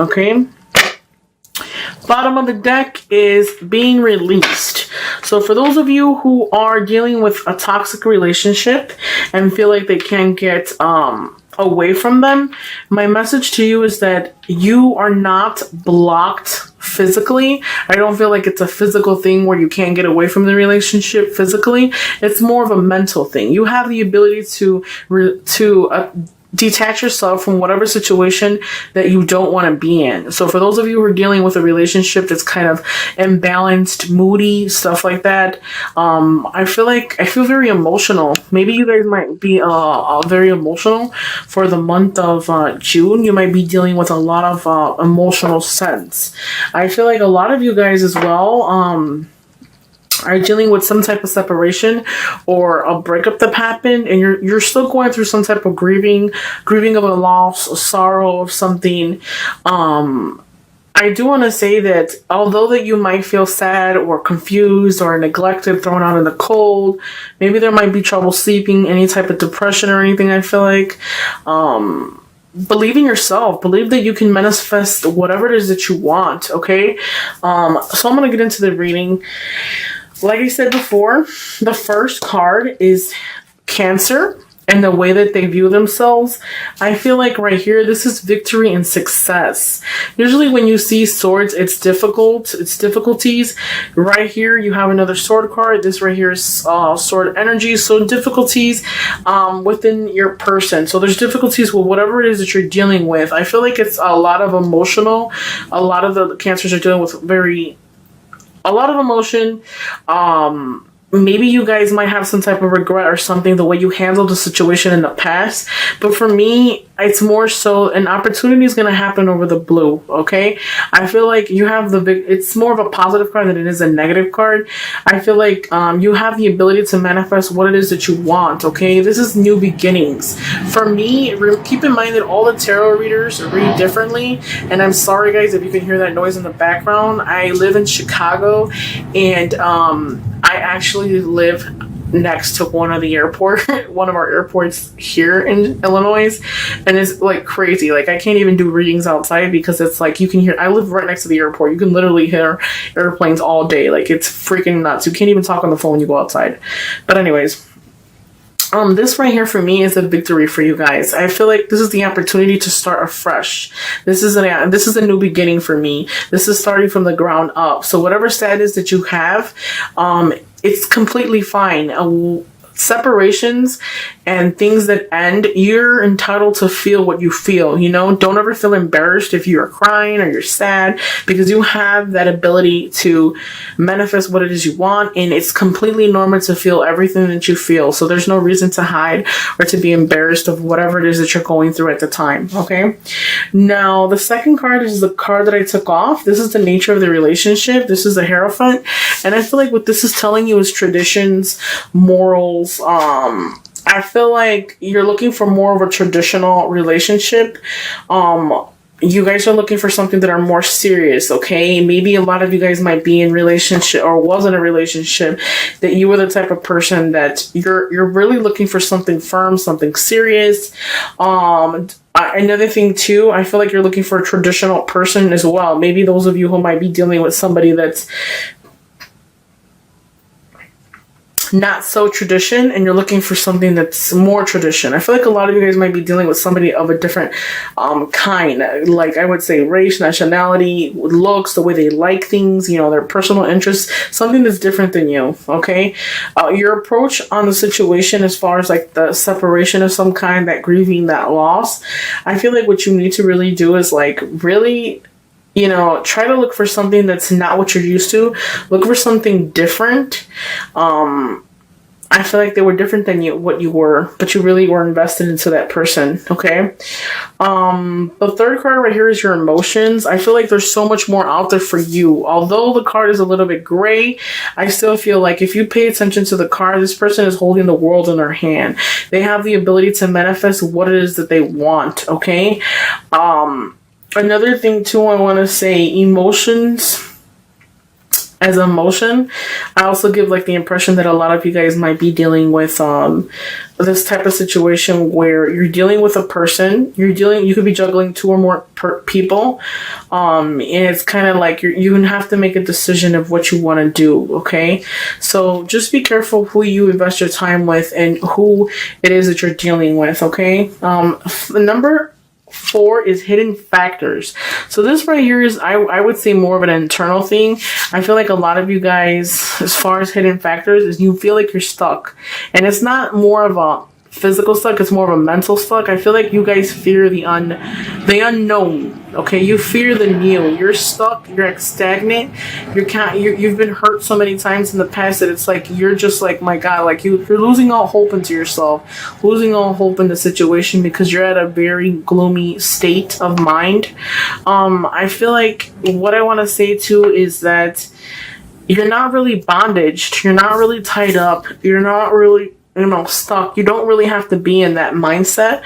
Okay. Bottom of the deck is being released. So for those of you who are dealing with a toxic relationship and feel like they can't get away from them, my message to you is that you are not blocked physically. I don't feel like it's a physical thing where you can't get away from the relationship physically. It's more of a mental thing. You have the ability to detach yourself from whatever situation that you don't want to be in. So for those of you who are dealing with a relationship that's kind of imbalanced, moody, stuff like that, I feel very emotional. Maybe you guys might be very emotional for the month of June. You might be dealing with a lot of emotional sense. I feel like a lot of you guys as well are dealing with some type of separation or a breakup that happened, and you're still going through some type of grieving of a loss, a sorrow of something. I do want to say that although that you might feel sad or confused or neglected, thrown out in the cold, maybe there might be trouble sleeping, any type of depression or anything, I feel like, believe in yourself. Believe that you can manifest whatever it is that you want, okay? So I'm going to get into the reading. Like I said before, the first card is Cancer and the way that they view themselves. I feel like right here, this is victory and success. Usually when you see swords, it's difficulties. Right here, you have another sword card. This right here is sword energy. So difficulties within your person. So there's difficulties with whatever it is that you're dealing with. I feel like it's a lot of emotional. A lot of the Cancers are dealing with a lot of emotion. Maybe you guys might have some type of regret or something, the way you handled the situation in the past. But for me, it's more so an opportunity is going to happen over the blue, okay? I feel like you have it's more of a positive card than it is a negative card. I feel like you have the ability to manifest what it is that you want, okay? This is new beginnings. For me, keep in mind that all the tarot readers read differently. And I'm sorry, guys, if you can hear that noise in the background. I live in Chicago, and I actually live next to one of our airports here in Illinois, and it's like crazy. Like I can't even do readings outside because it's like you can hear. I live right next to the airport. You can literally hear airplanes all day. Like it's freaking nuts. You can't even talk on the phone when you go outside. But anyways, this right here for me is a victory for you guys. I feel like this is the opportunity to start afresh. This is a new beginning for me. This is starting from the ground up. So whatever status that you have, it's completely fine. Separations and things that end, you're entitled to feel what you feel, you know? Don't ever feel embarrassed if you're crying or you're sad, because you have that ability to manifest what it is you want, and it's completely normal to feel everything that you feel. So there's no reason to hide or to be embarrassed of whatever it is that you're going through at the time, okay? Now, the second card is the card that I took off. This is the nature of the relationship. This is the Hierophant, and I feel like what this is telling you is traditions, morals. I feel like you're looking for more of a traditional relationship. You guys are looking for something that are more serious, okay? Maybe a lot of you guys might be in relationship or was in a relationship that you were the type of person that you're really looking for something firm, something serious. Another thing too, I feel like you're looking for a traditional person as well. Maybe those of you who might be dealing with somebody that's not so tradition, and you're looking for something that's more tradition. I feel like a lot of you guys might be dealing with somebody of a different kind, like I would say race, nationality, looks, the way they like things, you know, their personal interests, something that's different than you, okay? Your approach on the situation as far as like the separation of some kind, that grieving, that loss, I feel like what you need to really do is like really, you know, try to look for something that's not what you're used to. Look for something different. I feel like they were different than what you were, but you really were invested into that person, okay? The third card right here is your emotions. I feel like there's so much more out there for you. Although the card is a little bit gray, I still feel like if you pay attention to the card, this person is holding the world in their hand. They have the ability to manifest what it is that they want, okay? Another thing too, I want to say emotions as emotion. I also give like the impression that a lot of you guys might be dealing with this type of situation where you're dealing with a person, you could be juggling two or more people, and it's kind of like you have to make a decision of what you want to do. Okay, so just be careful who you invest your time with and who it is that you're dealing with. Okay, the number 4 is hidden factors. So this right here is, I would say, more of an internal thing. I feel like a lot of you guys, as far as hidden factors, is you feel like you're stuck. And it's not more of a physical stuck, it's more of a mental stuck. I feel like you guys fear the unknown. Okay, you fear the new. You're stuck, you're stagnant, you've been hurt so many times in the past that it's like you're just like, my God, like you're losing all hope into yourself, losing all hope in the situation because you're at a very gloomy state of mind. I feel like what I want to say too is that you're not really bondaged, you're not really tied up, you're not really stuck. You don't really have to be in that mindset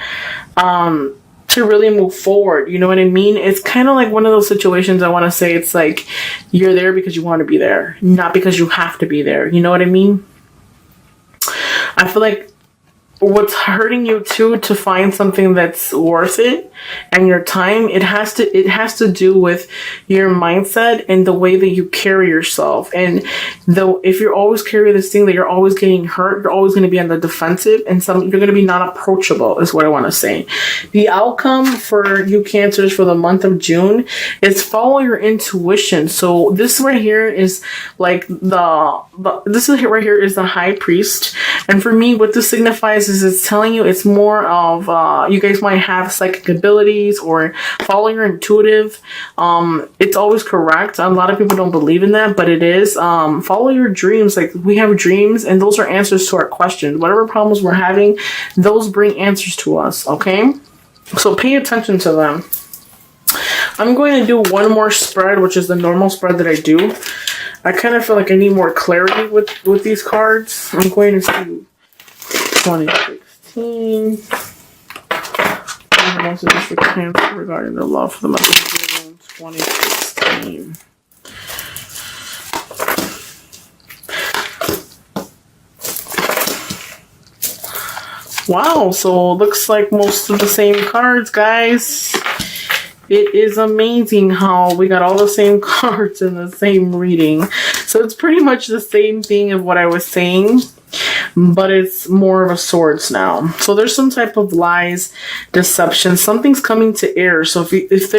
to really move forward. You know what I mean? It's kind of like one of those situations, I want to say, it's like you're there because you want to be there, not because you have to be there. You know what I mean? I feel like what's hurting you too, to find something that's worth it and your time, it has to do with your mindset and the way that you carry yourself. And though if you're always carrying this thing that you're always getting hurt, you're always going to be on the defensive, and you're going to be not approachable, is what I want to say. The outcome for you Cancers for the month of June is follow your intuition. So this right here is like this is right here is the High Priest, and for me what this signifies is it's telling you it's more of you guys might have psychic abilities or follow your intuitive. It's always correct. A lot of people don't believe in that, but it is. Follow your dreams. Like, we have dreams and those are answers to our questions. Whatever problems we're having, those bring answers to us. Okay, so pay attention to them. I'm going to do one more spread, which is the normal spread that I do. I kind of feel like I need more clarity with these cards. I'm going to do 2016. Messages for Cancer regarding their love for the month of June 2016. Wow, so it looks like most of the same cards, guys. It is amazing how we got all the same cards in the same reading. So it's pretty much the same thing of what I was saying, but it's more of a swords now. So there's some type of lies, deception, something's coming to air. So if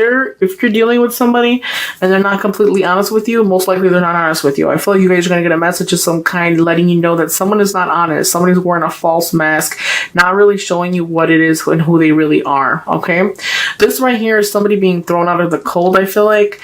you're dealing with somebody and they're not completely honest with you, most likely they're not honest with you. I feel like you guys are going to get a message of some kind letting you know that someone is not honest. Somebody's wearing a false mask, not really showing you what it is and who they really are. Okay, this right here is somebody being thrown out of the cold. I feel like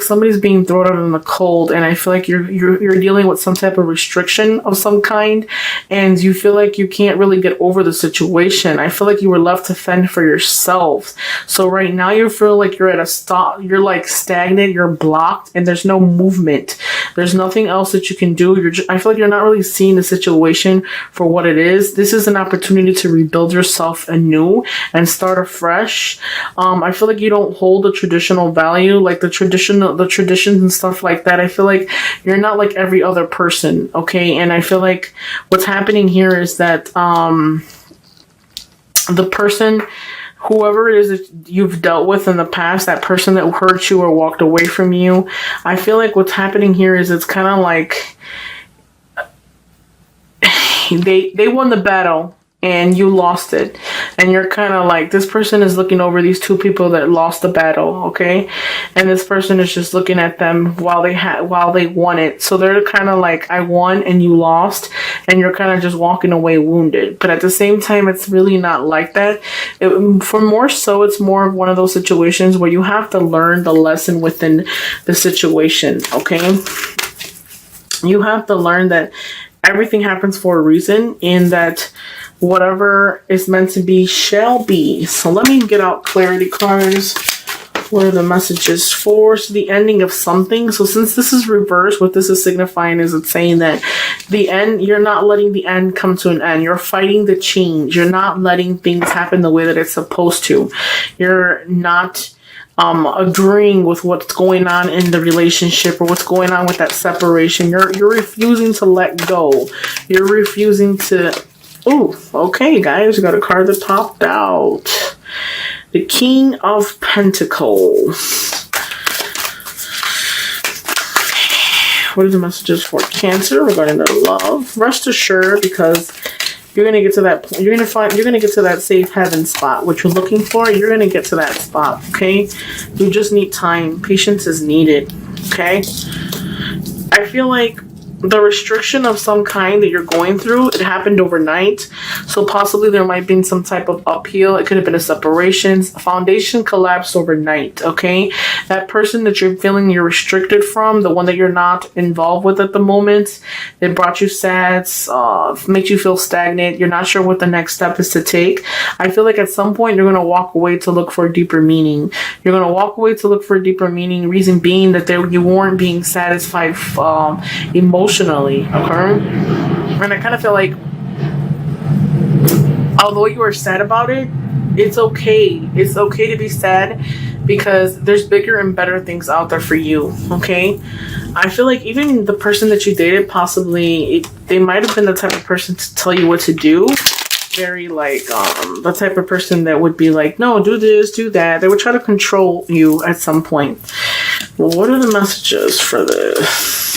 somebody's being thrown out in the cold, and I feel like you're dealing with some type of restriction of some kind, and you feel like you can't really get over the situation. I feel like you were left to fend for yourself. So right now you feel like you're at a stop. You're like stagnant. You're blocked, and there's no movement. There's nothing else that you can do. I feel like you're not really seeing the situation for what it is. This is an opportunity to rebuild yourself anew and start afresh. I feel like you don't hold a traditional value, like the traditions and stuff like that. I feel like you're not like every other person. Okay, and I feel like what's happening here is that the person, whoever it is that you've dealt with in the past, that person that hurt you or walked away from you, I feel like what's happening here is it's kind of like they won the battle and you lost it, and you're kind of like, this person is looking over these two people that lost the battle, okay, and this person is just looking at them while they won it. So they're kind of like, I won and you lost, and you're kind of just walking away wounded. But at the same time, it's really not like that. For more so, it's more of one of those situations where you have to learn the lesson within the situation. Okay, you have to learn that everything happens for a reason, and that whatever is meant to be shall be. So let me get out clarity cards. What are the messages for? So the ending of something. So since this is reversed, what this is signifying is it's saying that the end, you're not letting the end come to an end. You're fighting the change. You're not letting things happen the way that it's supposed to. You're not agreeing with what's going on in the relationship or what's going on with that separation. You're refusing to let go. You're refusing to. Oh, okay, guys, we got a card that popped out. The King of Pentacles. What are the messages for Cancer regarding their love? Rest assured, because you're gonna get to that point. You're gonna get to that safe haven spot. What you're looking for, you're gonna get to that spot. Okay, you just need time. Patience is needed. Okay, I feel like the restriction of some kind that you're going through, it happened overnight. So possibly there might be some type of upheaval. It could have been a separation. A foundation collapsed overnight, okay? That person that you're feeling you're restricted from, the one that you're not involved with at the moment, it brought you sad, makes you feel stagnant. You're not sure what the next step is to take. I feel like at some point you're going to walk away to look for a deeper meaning. You're going to walk away to look for a deeper meaning, reason being that you weren't being satisfied emotionally, okay? And I kind of feel like, although you are sad about it, it's okay. It's okay to be sad because there's bigger and better things out there for you, okay? I feel like even the person that you dated, possibly, they might have been the type of person to tell you what to do. Very like, the type of person that would be like, no, do this, do that. They would try to control you at some point. Well, what are the messages for this?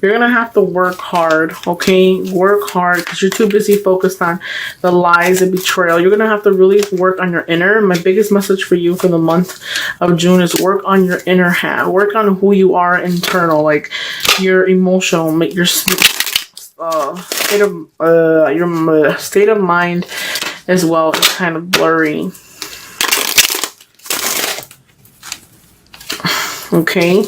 You're going to have to work hard, okay? Work hard because you're too busy focused on the lies and betrayal. You're going to have to really work on your inner. My biggest message for you for the month of June is work on your inner half. Work on who you are internal, like your emotional, your state of mind as well is kind of blurry. Okay?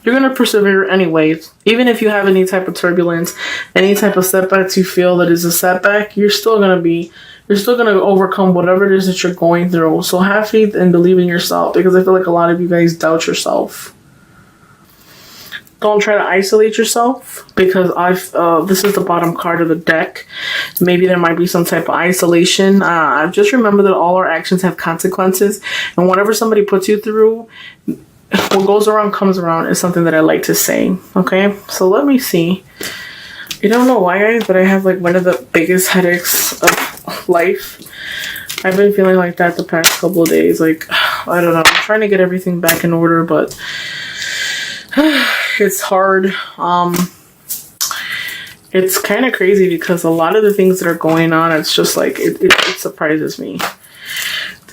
You're going to persevere anyways. Even if you have any type of turbulence, any type of setbacks you feel that is a setback, you're still going to overcome whatever it is that you're going through. So have faith and believe in yourself, because I feel like a lot of you guys doubt yourself. Don't try to isolate yourself, because this is the bottom card of the deck. Maybe there might be some type of isolation. Just remember that all our actions have consequences, and whatever somebody puts you through, what goes around comes around is something that I like to say. Okay, so let me see. I don't know why, guys, but I have like one of the biggest headaches of life. I've been feeling like that the past couple of days. Like, I don't know. I'm trying to get everything back in order, but it's hard. It's kind of crazy because a lot of the things that are going on, it's just like, it surprises me.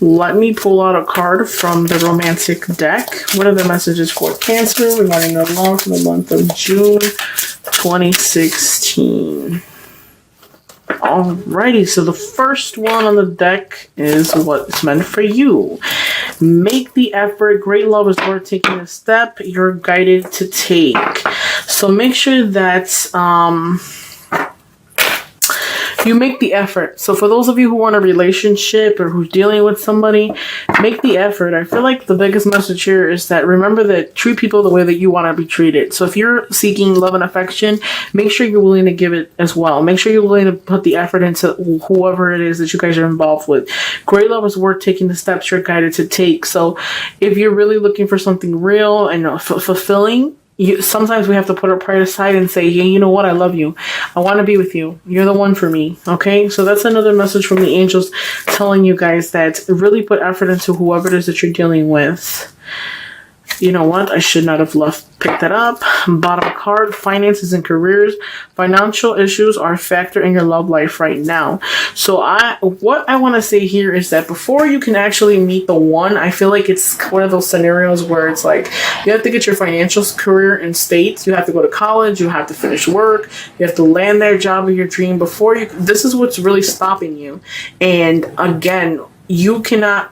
Let me pull out a card from the romantic deck. What are the messages for Cancer regarding their love for the month of June 2016? Alrighty, so the first one on the deck is what's meant for you. Make the effort. Great love is worth taking a step you're guided to take. So make sure that you make the effort. So for those of you who are in a relationship or who's dealing with somebody, make the effort. I feel like the biggest message here is that remember that treat people the way that you want to be treated. So if you're seeking love and affection, make sure you're willing to give it as well. Make sure you're willing to put the effort into whoever it is that you guys are involved with. Great love is worth taking the steps you're guided to take. So if you're really looking for something real and fulfilling, sometimes we have to put our pride aside and say, hey, you know what? I love you. I want to be with you. You're the one for me. Okay? So that's another message from the angels telling you guys that really put effort into whoever it is that you're dealing with. You know what? I should not have picked that up. Bottom card, finances and careers. Financial issues are a factor in your love life right now. So what I want to say here is that before you can actually meet the one, I feel like it's one of those scenarios where it's like you have to get your financial career in state. You have to go to college. You have to finish work. You have to land that job of your dream before you. This is what's really stopping you. And again, you cannot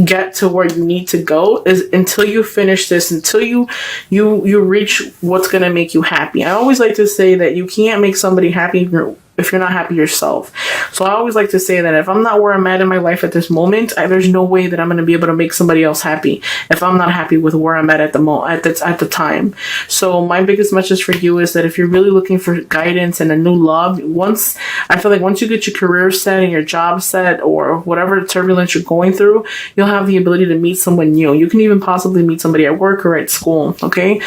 get to where you need to go is until you finish this, until you reach what's going to make you happy. I always like to say that you can't make somebody happy if you're not happy yourself. So I always like to say that if I'm not where I'm at in my life at this moment, there's no way that I'm going to be able to make somebody else happy if I'm not happy with where I'm at the time. So my biggest message for you is that if you're really looking for guidance and a new love, once you get your career set and your job set or whatever turbulence you're going through, you'll have the ability to meet someone new. You can even possibly meet somebody at work or at school. Okay.